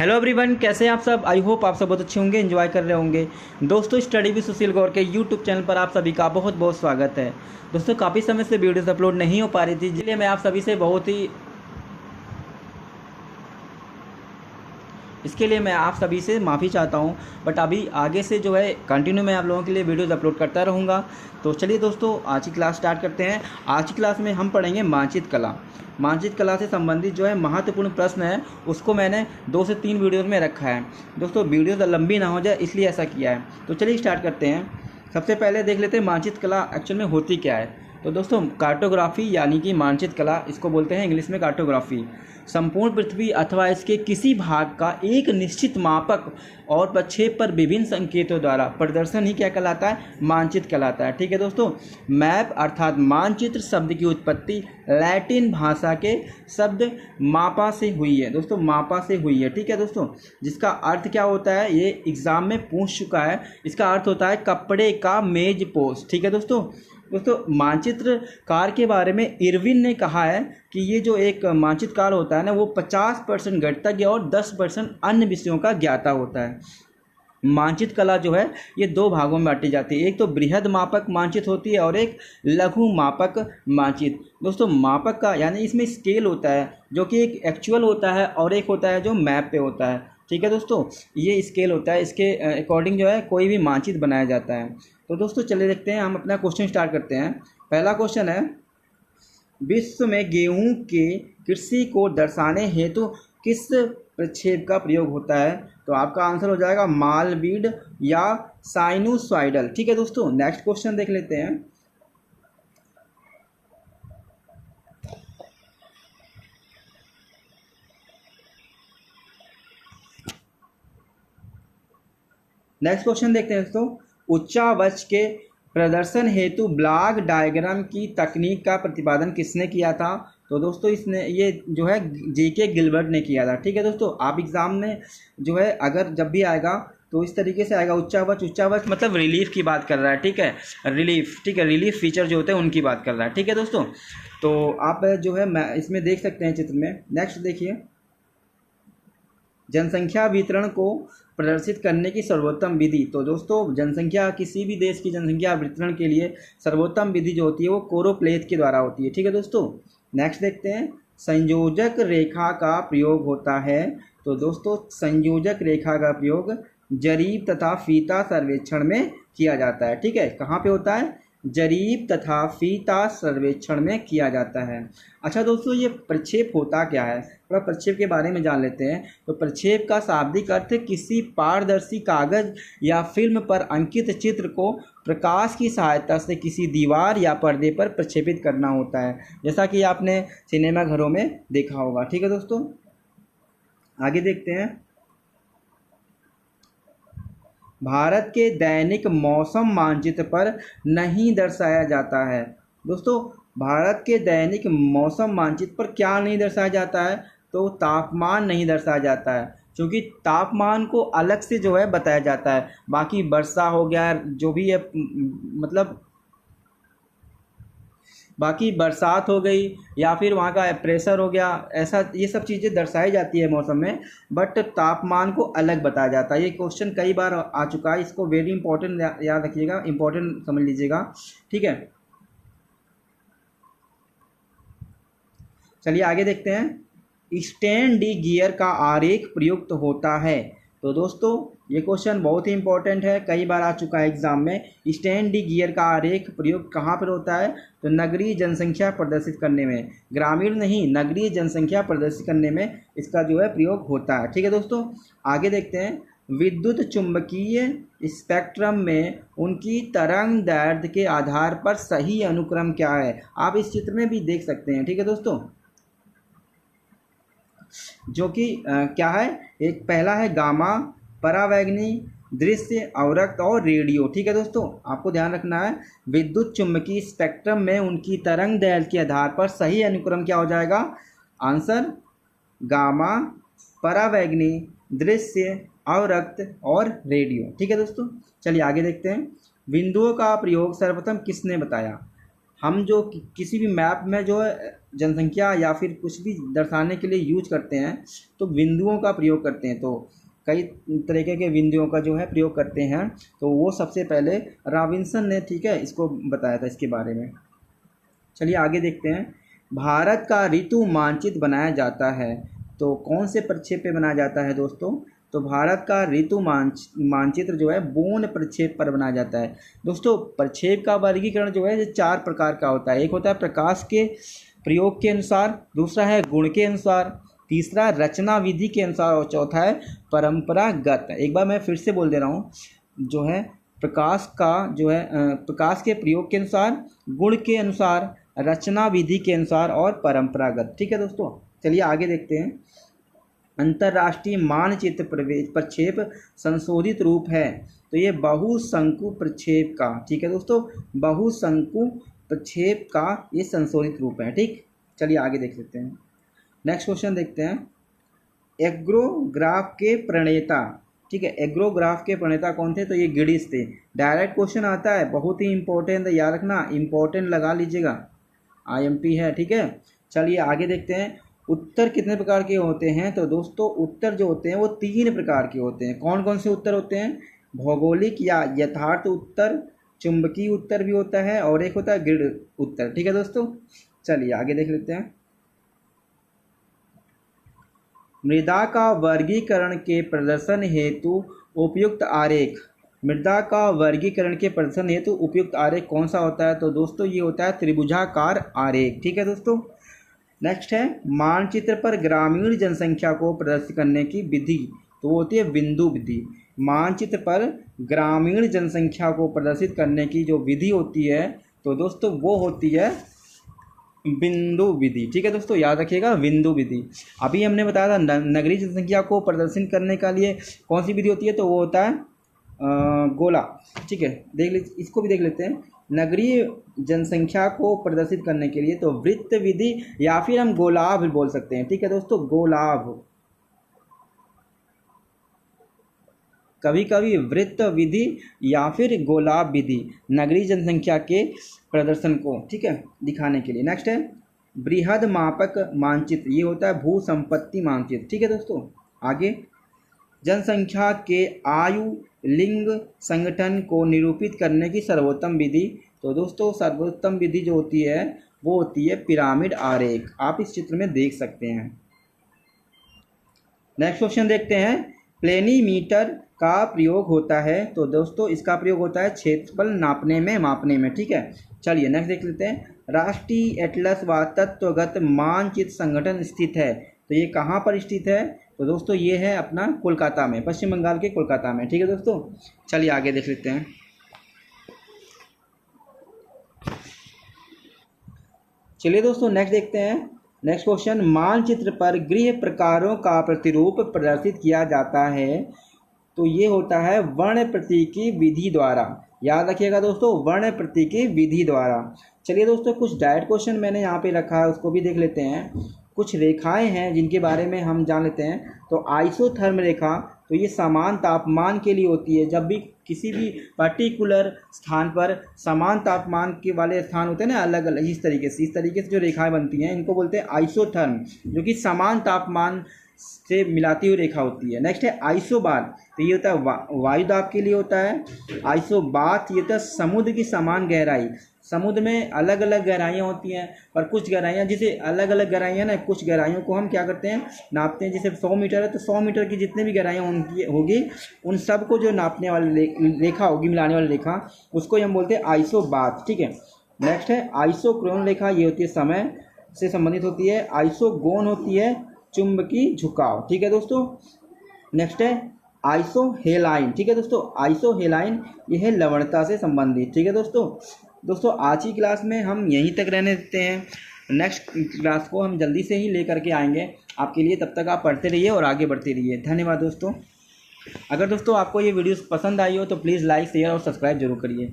Hello everyone, कैसे हैं आप सब। आई होप आप सब बहुत अच्छे होंगे, एंजॉय कर रहे होंगे। दोस्तों, स्टडी विद सुशील गौर के यूट्यूब चैनल पर आप सभी का बहुत बहुत स्वागत है। दोस्तों, काफ़ी समय से वीडियोस अपलोड नहीं हो पा रही थी, इसलिए मैं आप सभी से इसके लिए मैं आप सभी से माफ़ी चाहता हूं। बट अभी आगे से जो है कंटिन्यू मैं आप लोगों के लिए वीडियोस अपलोड करता रहूँगा। तो चलिए दोस्तों, आज की क्लास स्टार्ट करते हैं। आज की क्लास में हम पढ़ेंगे मानचित्र कला। मानचित्र कला से संबंधित जो है महत्वपूर्ण प्रश्न है, उसको मैंने 2 से 3 वीडियोज़ में रखा है। दोस्तों, वीडियो लंबी ना हो जाए इसलिए ऐसा किया है। तो चलिए स्टार्ट करते हैं। सबसे पहले देख लेते हैं मानचित्र कला एक्चुअल में होती क्या है। तो दोस्तों, कार्टोग्राफी यानी कि मानचित्र कला, इसको बोलते हैं इंग्लिश में कार्टोग्राफी। संपूर्ण पृथ्वी अथवा इसके किसी भाग का एक निश्चित मापक और प्रक्षेप पर विभिन्न संकेतों द्वारा प्रदर्शन ही क्या कहलाता है, मानचित्र कहलाता है। ठीक है दोस्तों। मैप अर्थात मानचित्र शब्द की उत्पत्ति लैटिन भाषा के शब्द मापा से हुई है। दोस्तों, मापा से हुई है। ठीक है दोस्तों, जिसका अर्थ क्या होता है, ये एग्जाम में पूछ चुका है। इसका अर्थ होता है कपड़े का मेज पोस्ट। ठीक है दोस्तों। मानचित्रकार के बारे में इरविन ने कहा है कि ये जो एक मानचित्रकार होता है ना, वो 50% गणितज्ञ और 10% अन्य विषयों का ज्ञाता होता है। मानचित्र कला जो है ये 2 भागों में बांटी जाती है। एक तो बृहद मापक मानचित्र होती है और एक लघु मापक मानचित्र। दोस्तों, मापक का यानी इसमें स्केल होता है जो कि एक एक्चुअल होता है और एक होता है जो मैप पे होता है। ठीक है दोस्तों, ये स्केल होता है, इसके अकॉर्डिंग जो है कोई भी मानचित्र बनाया जाता है। तो दोस्तों, चलिए देखते हैं, हम अपना क्वेश्चन स्टार्ट करते हैं। पहला क्वेश्चन है, विश्व में गेहूं के कृषि को दर्शाने हेतु किस प्रक्षेप का प्रयोग होता है। तो आपका आंसर हो जाएगा मालवीड या साइनूसॉइडल। ठीक है दोस्तों, नेक्स्ट क्वेश्चन देख लेते हैं। नेक्स्ट क्वेश्चन देखते हैं दोस्तों, उच्चावच के प्रदर्शन हेतु ब्लॉक डायग्राम की तकनीक का प्रतिपादन किसने किया था। तो दोस्तों, इसने ये जो है जीके गिलबर्ट ने किया था। ठीक है दोस्तों, आप एग्जाम में जो है अगर जब भी आएगा तो इस तरीके से आएगा, उच्चावच। उच्चावच मतलब रिलीफ की बात कर रहा है। ठीक है, रिलीफ। ठीक है, रिलीफ फीचर जो होते हैं उनकी बात कर रहा है। ठीक है दोस्तों, तो आप जो है इसमें देख सकते हैं चित्र में। नेक्स्ट देखिए, जनसंख्या वितरण को प्रदर्शित करने की सर्वोत्तम विधि। तो दोस्तों, जनसंख्या, किसी भी देश की जनसंख्या वितरण के लिए सर्वोत्तम विधि जो होती है वो कोरोप्लेथ के द्वारा होती है। ठीक है दोस्तों। नेक्स्ट देखते हैं, संयोजक रेखा का प्रयोग होता है। तो दोस्तों, संयोजक रेखा का प्रयोग जरीब तथा फीता सर्वेक्षण में किया जाता है। ठीक है, कहाँ पे होता है, जरीब तथा फीता सर्वेक्षण में किया जाता है। अच्छा दोस्तों, ये प्रक्षेप होता क्या है, थोड़ा प्रक्षेप के बारे में जान लेते हैं। तो प्रक्षेप का शाब्दिक अर्थ किसी पारदर्शी कागज या फिल्म पर अंकित चित्र को प्रकाश की सहायता से किसी दीवार या पर्दे पर प्रक्षेपित करना होता है, जैसा कि आपने सिनेमा घरों में देखा होगा। ठीक है दोस्तों, आगे देखते हैं। भारत के दैनिक मौसम मानचित्र पर नहीं दर्शाया जाता है। दोस्तों, भारत के दैनिक मौसम मानचित्र पर क्या नहीं दर्शाया जाता है, तो तापमान नहीं दर्शाया जाता है, क्योंकि तापमान को अलग से जो है बताया जाता है। बाकी वर्षा हो गया, जो भी है, मतलब बाकी बरसात हो गई या फिर वहाँ का प्रेशर हो गया, ऐसा ये सब चीज़ें दर्शाई जाती है मौसम में, बट तापमान को अलग बताया जाता है। ये क्वेश्चन कई बार आ चुका है, इसको वेरी इंपॉर्टेंट याद रखिएगा, इंपॉर्टेंट समझ लीजिएगा। ठीक है, चलिए आगे देखते हैं। स्टैंड डी गियर का आरेख प्रयुक्त होता है। तो दोस्तों, ये क्वेश्चन बहुत ही इंपॉर्टेंट है, कई बार आ चुका है एग्जाम में। स्टैंड डी गियर का आरेख प्रयोग कहाँ पर होता है, तो नगरीय जनसंख्या प्रदर्शित करने में, ग्रामीण नहीं नगरीय जनसंख्या प्रदर्शित करने में इसका जो है प्रयोग होता है। ठीक है दोस्तों, आगे देखते हैं। विद्युत चुंबकीय स्पेक्ट्रम में उनकी तरंग दैर्ध्य के आधार पर सही अनुक्रम क्या है, आप इस चित्र में भी देख सकते हैं। ठीक है दोस्तों, जो कि क्या है, एक पहला है गामा, परावैंगनी, दृश्य, अवरक्त और रेडियो। ठीक है दोस्तों, आपको ध्यान रखना है, विद्युत चुंबकीय स्पेक्ट्रम में उनकी तरंग दैर्ध्य के आधार पर सही अनुक्रम क्या हो जाएगा, आंसर गामा, परावैंगनी, दृश्य, अवरक्त और रेडियो। ठीक है दोस्तों, चलिए आगे देखते हैं। बिंदुओं का प्रयोग सर्वप्रथम किसने बताया। हम जो किसी भी मैप में जो है जनसंख्या या फिर कुछ भी दर्शाने के लिए यूज करते हैं तो बिंदुओं का प्रयोग करते हैं। तो कई तरीके के बिंदुओं का जो है प्रयोग करते हैं। तो वो सबसे पहले रॉबिन्सन ने, ठीक है, इसको बताया था इसके बारे में। चलिए आगे देखते हैं। भारत का ऋतु मानचित्र बनाया जाता है तो कौन से प्रक्षेप पे बनाया जाता है दोस्तों? तो भारत का ऋतु मानचित्र जो है बोन प्रक्षेप पर बनाया जाता है। दोस्तों प्रक्षेप का वर्गीकरण जो है ये 4 प्रकार का होता है। एक होता है प्रकाश के प्रयोग के अनुसार, दूसरा है गुण के अनुसार, तीसरा रचना विधि के अनुसार और चौथा है परंपरागत। एक बार मैं फिर से बोल दे रहा हूँ, जो है प्रकाश का जो है प्रकाश के प्रयोग के अनुसार, गुण के अनुसार, रचना विधि के अनुसार और परंपरागत। ठीक है दोस्तों, चलिए आगे देखते हैं। अंतर्राष्ट्रीय मानचित्र प्रक्षेप संशोधित रूप है तो ये बहुशंकु प्रक्षेप का, ठीक है दोस्तों, बहुशंकु प्रक्षेप का ये संशोधित रूप है। ठीक, चलिए आगे देख लेते हैं। नेक्स्ट क्वेश्चन देखते हैं। एग्रोग्राफ के प्रणेता, ठीक है, एग्रोग्राफ के प्रणेता कौन थे? तो ये गिडिस थे। डायरेक्ट क्वेश्चन आता है, बहुत ही इंपॉर्टेंट, याद रखना, इंपॉर्टेंट लगा लीजिएगा, IMP है। ठीक है, चलिए आगे देखते हैं। उत्तर कितने प्रकार के होते हैं? तो दोस्तों उत्तर जो होते हैं वो 3 प्रकार के होते हैं। कौन कौन से उत्तर होते हैं? भौगोलिक या यथार्थ उत्तर, चुंबकीय उत्तर भी होता है और एक होता है ग्रिड उत्तर। ठीक है दोस्तों, चलिए आगे देख लेते हैं। मृदा का वर्गीकरण के प्रदर्शन हेतु उपयुक्त आरेख, मृदा का वर्गीकरण के प्रदर्शन हेतु उपयुक्त आरेख कौन सा होता है? तो दोस्तों ये होता है त्रिभुजाकार आरेख। ठीक है दोस्तों, नेक्स्ट है मानचित्र पर ग्रामीण जनसंख्या को प्रदर्शित करने की विधि, तो वो होती है बिंदु विधि। मानचित्र पर ग्रामीण जनसंख्या को प्रदर्शित करने की जो विधि होती है तो दोस्तों वो होती है बिंदु विधि। ठीक है दोस्तों, याद रखिएगा बिंदु विधि। अभी हमने बताया था नगरीय जनसंख्या को प्रदर्शित करने के लिए कौन सी विधि होती है? तो वो होता है गोला। ठीक है, देख ले, इसको भी देख लेते हैं। नगरीय जनसंख्या को प्रदर्शित करने के लिए तो वृत्त विधि या फिर हम गोलाभ बोल सकते हैं। ठीक है दोस्तों, गोलाभ, कभी कभी वृत्त विधि या फिर गोलाभ विधि, नगरीय जनसंख्या के प्रदर्शन को, ठीक है, दिखाने के लिए। नेक्स्ट है बृहद मापक मानचित्र, ये होता है भू संपत्ति मानचित्र। ठीक है दोस्तों, आगे जनसंख्या के आयु लिंग संगठन को निरूपित करने की सर्वोत्तम विधि, तो दोस्तों सर्वोत्तम विधि जो होती है वो होती है पिरामिड आरेख। आप इस चित्र में देख सकते हैं। नेक्स्ट क्वेश्चन देखते हैं। प्लेनीमीटर का प्रयोग होता है तो दोस्तों इसका प्रयोग होता है क्षेत्रफल नापने में, मापने में। ठीक है, चलिए नेक्स्ट देख लेते हैं। राष्ट्रीय एटलस व तत्वगत मानचित्र संगठन स्थित है तो ये कहाँ पर स्थित है? तो दोस्तों ये है अपना कोलकाता में, पश्चिम बंगाल के कोलकाता में। ठीक है दोस्तों, चलिए आगे देख लेते हैं। चलिए दोस्तों नेक्स्ट देखते हैं। नेक्स्ट क्वेश्चन, मानचित्र पर गृह प्रकारों का प्रतिरूप प्रदर्शित किया जाता है तो ये होता है वर्ण प्रतीकी विधि द्वारा। याद रखिएगा दोस्तों, वर्ण प्रतीकी विधि द्वारा। चलिए दोस्तों कुछ डायरेक्ट क्वेश्चन मैंने यहाँ पे रखा है, उसको भी देख लेते हैं। कुछ रेखाएं हैं जिनके बारे में हम जान लेते हैं। तो आइसोथर्म रेखा, तो ये समान तापमान के लिए होती है। जब भी किसी भी पर्टिकुलर स्थान पर समान तापमान के वाले स्थान होते हैं ना, अलग अलग, इस तरीके से जो रेखाएं बनती हैं इनको बोलते हैं आइसोथर्म, जो कि समान तापमान से मिलाती हुई रेखा होती है। नेक्स्ट है आइसोबार, तो ये होता है वायु दाब के लिए होता है। आइसोबाथ ये होता है समुद्र की समान गहराई। समुद्र में अलग अलग गहराइयाँ होती हैं, पर कुछ गहराइयाँ, जैसे अलग अलग गहराइयाँ ना, कुछ गहराइयों को हम क्या करते हैं, नापते हैं। जैसे 100 मीटर है तो 100 मीटर की जितनी भी गहराइयाँ उनकी होगी, उन सब को जो नापने वाली रेखा होगी, मिलाने वाली रेखा, उसको हम बोलते हैं आइसोबाथ। ठीक है, नेक्स्ट है आइसोक्रोन रेखा, ये होती है समय से संबंधित होती है। आइसोगोन होती है चुंबकीय झुकाव। ठीक है दोस्तों, नेक्स्ट है आइसोहेलाइन। ठीक है दोस्तों, आइसोहेलाइन ये है लवणता से संबंधित। ठीक है दोस्तों आज की क्लास में हम यहीं तक रहने देते हैं। नेक्स्ट क्लास को हम जल्दी से ही लेकर के आएंगे आपके लिए। तब तक आप पढ़ते रहिए और आगे बढ़ते रहिए। धन्यवाद दोस्तों। अगर दोस्तों आपको ये वीडियोस पसंद आई हो तो प्लीज़ लाइक, शेयर और सब्सक्राइब जरूर करिए।